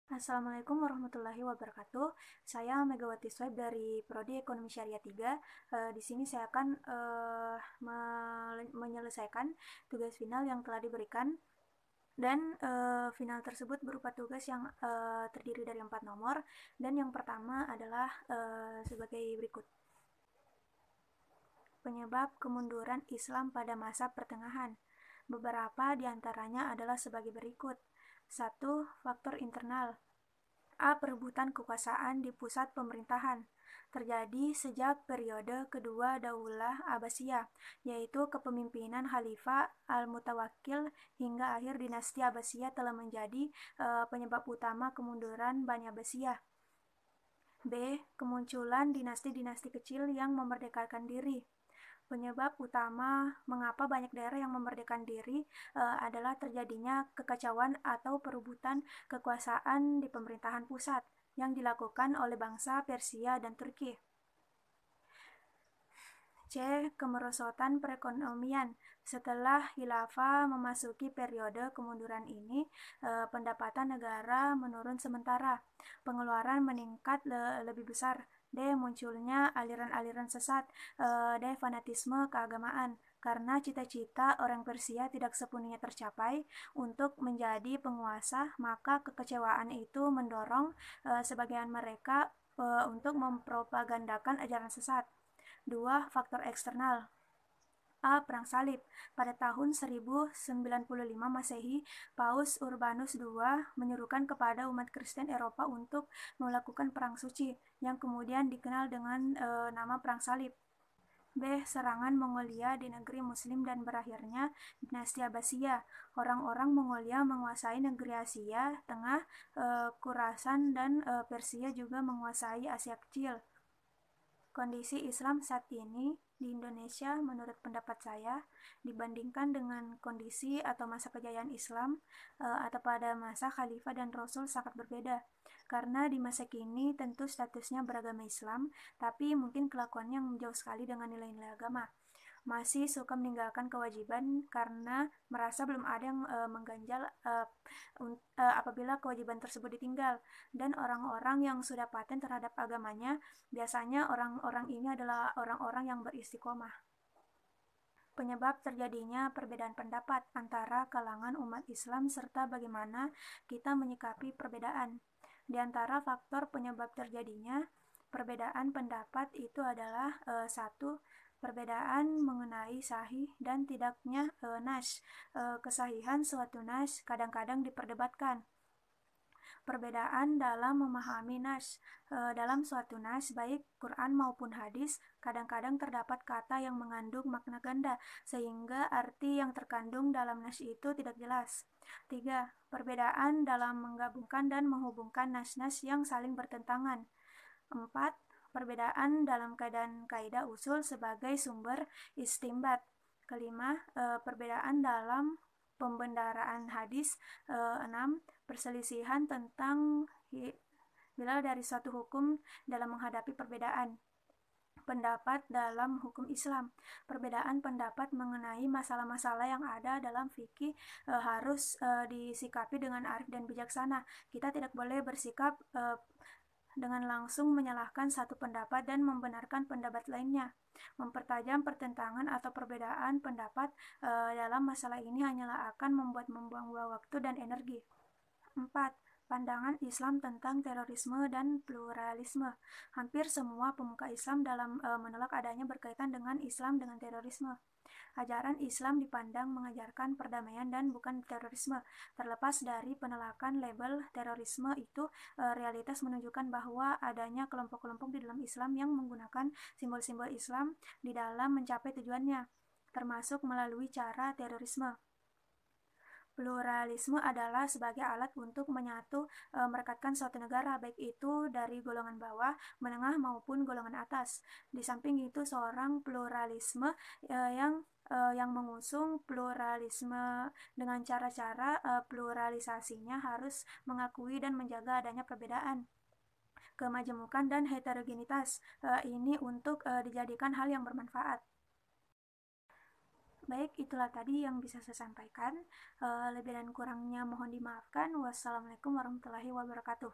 Assalamualaikum warahmatullahi wabarakatuh. Saya Megawati Swaib dari Prodi Ekonomi Syariah 3. Di sini saya akan menyelesaikan tugas final yang telah diberikan dan final tersebut berupa tugas yang terdiri dari 4 nomor dan yang pertama adalah sebagai berikut. Penyebab kemunduran Islam pada masa pertengahan. Beberapa di antaranya adalah sebagai berikut. 1. Faktor internal. A. Perebutan kekuasaan di pusat pemerintahan terjadi sejak periode kedua Daulah Abbasiyah, yaitu kepemimpinan Khalifah Al-Mutawakkil hingga akhir dinasti Abbasiyah telah menjadi penyebab utama kemunduran Bani Abbasiyah. B. Kemunculan dinasti-dinasti kecil yang memerdekakan diri. Penyebab utama mengapa banyak daerah yang memerdekakan diri adalah terjadinya kekacauan atau perebutan kekuasaan di pemerintahan pusat yang dilakukan oleh bangsa Persia dan Turki. C. Kemerosotan perekonomian. Setelah khilafah memasuki periode kemunduran ini, pendapatan negara menurun sementara, pengeluaran meningkat lebih besar. D. Munculnya aliran-aliran sesat. D. Fanatisme keagamaan. Karena cita-cita orang Persia tidak sepenuhnya tercapai untuk menjadi penguasa, maka kekecewaan itu mendorong sebagian mereka untuk mempropagandakan ajaran sesat. 2. Faktor eksternal. A. Perang Salib. Pada tahun 1095 Masehi, Paus Urbanus II menyerukan kepada umat Kristen Eropa untuk melakukan perang suci, yang kemudian dikenal dengan nama Perang Salib. B. Serangan Mongolia di negeri Muslim dan berakhirnya dinasti Abbasiyah. Orang-orang Mongolia menguasai negeri Asia Tengah, Khurasan, dan Persia juga menguasai Asia Kecil. Kondisi Islam saat ini di Indonesia menurut pendapat saya dibandingkan dengan kondisi atau masa kejayaan Islam atau pada masa Khalifah dan Rasul sangat berbeda. Karena di masa kini tentu statusnya beragama Islam, tapi mungkin kelakuannya jauh sekali dengan nilai-nilai agama. Masih suka meninggalkan kewajiban karena merasa belum ada yang mengganjal apabila kewajiban tersebut ditinggal. Dan orang-orang yang sudah paten terhadap agamanya, biasanya orang-orang ini adalah orang-orang yang beristiqomah. Penyebab terjadinya perbedaan pendapat antara kalangan umat Islam serta bagaimana kita menyikapi perbedaan. Di antara faktor penyebab terjadinya perbedaan pendapat itu adalah 1. Perbedaan mengenai sahih dan tidaknya nas. Kesahihan suatu nas kadang-kadang diperdebatkan. Perbedaan dalam memahami nas. Dalam suatu nas, baik Quran maupun hadis, kadang-kadang terdapat kata yang mengandung makna ganda, sehingga arti yang terkandung dalam nas itu tidak jelas. 3. Perbedaan dalam menggabungkan dan menghubungkan nas-nas yang saling bertentangan. 4. Perbedaan dalam keadaan kaidah usul sebagai sumber istimbat. Kelima, perbedaan dalam pembendaraan hadis. 6. Perselisihan tentang bila dari suatu hukum dalam menghadapi perbedaan pendapat dalam hukum Islam. Perbedaan pendapat mengenai masalah-masalah yang ada dalam fikih harus disikapi dengan arif dan bijaksana. Kita tidak boleh bersikap dengan langsung menyalahkan satu pendapat dan membenarkan pendapat lainnya. Mempertajam pertentangan atau perbedaan pendapat dalam masalah ini hanyalah akan membuang-buang waktu dan energi. 4. Pandangan Islam tentang terorisme dan pluralisme. Hampir semua pemuka Islam dalam menolak adanya berkaitan dengan Islam dengan terorisme. Ajaran Islam dipandang mengajarkan perdamaian dan bukan terorisme. Terlepas dari penolakan label terorisme itu, realitas menunjukkan bahwa adanya kelompok-kelompok di dalam Islam yang menggunakan simbol-simbol Islam di dalam mencapai tujuannya, termasuk melalui cara terorisme. Pluralisme adalah sebagai alat untuk merekatkan suatu negara, baik itu dari golongan bawah, menengah, maupun golongan atas. Di samping itu, seorang pluralisme yang mengusung pluralisme dengan cara-cara pluralisasinya harus mengakui dan menjaga adanya perbedaan, kemajemukan, dan heterogenitas ini untuk dijadikan hal yang bermanfaat. Baik, itulah tadi yang bisa saya sampaikan. Lebih dan kurangnya mohon dimaafkan. Wassalamualaikum warahmatullahi wabarakatuh.